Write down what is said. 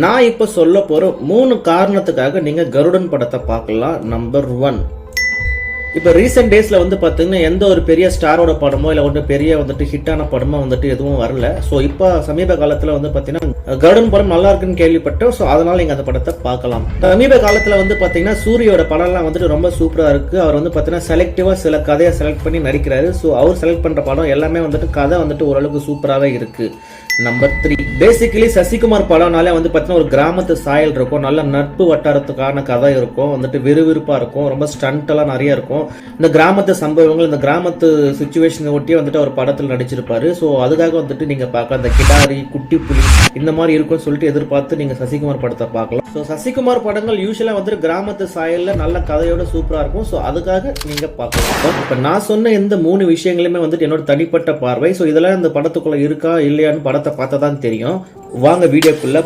நான் இப்ப சொல்ல போற 3 காரணத்துக்காக நீங்க கருடன் படத்தை பார்க்கலாம். நம்பர் 1, இப்ப ரீசெண்ட் டேஸ்ல பாத்தீங்கன்னா எந்த ஒரு பெரிய ஸ்டாரோட படமோ இல்ல ஒரு பெரிய ஹிட்டான படமோ எதுவும் வரல. சோ இப்ப சமீப காலத்துல பாத்தீங்கன்னா கருடன் படம் நல்லா இருக்குன்னு கேள்விப்பட்டோம். சோ அதனால நீங்க அந்த படத்தை பார்க்கலாம். சமீப காலத்துல பாத்தீங்கன்னா சூரியோட படம் எல்லாம் ரொம்ப சூப்பரா இருக்கு. அவர் பாத்தீங்கன்னா செலக்டிவா சில கதையை செலக்ட் பண்ணி நடிக்கிறாரு. சோ அவர் செலக்ட் பண்ற படம் எல்லாமே கதை ஓரளவுக்கு சூப்பராவே இருக்கு. நம்பர் 3, பேசிக்கலி சசிகுமார் படம்னாலே பாத்தீங்கன்னா ஒரு கிராமத்து சாயல் இருக்கும், நல்ல நட்பு வட்டாரத்துக்கான கதை இருக்கும், விறுவிறுப்பா இருக்கும், ரொம்ப ஸ்டண்ட் எல்லாம் நிறைய இருக்கும். இந்த கிராமத்து சம்பவங்கள், இந்த கிராமத்து சிச்சுவேஷனை ஒட்டி ஒரு படத்தில் நடிச்சிருப்பாரு. சோ அதுக்காக நீங்க பார்க்கலாம். இந்த கிடாரி, குட்டி புலி இந்த மாதிரி இருக்கும்னு சொல்லிட்டு எதிர்பார்த்து நீங்க சசிகுமார் படத்தை பார்க்கலாம். சோ சசிகுமார் படங்கள் யூஸ்வலா கிராமத்து சாயல்ல நல்ல கதையோட சூப்பரா இருக்கும். சோ அதுக்காக நீங்க பார்க்கலாம். இப்ப நான் சொன்ன இந்த 3 விஷயங்களுமே என்னோட தனிப்பட்ட பார்வை. சோ இதெல்லாம் இந்த படத்துக்குள்ள இருக்கா இல்லையான்னு படத்தை பார்த்தா தான் தெரியும். வாங்க வீடியோக்குள்ள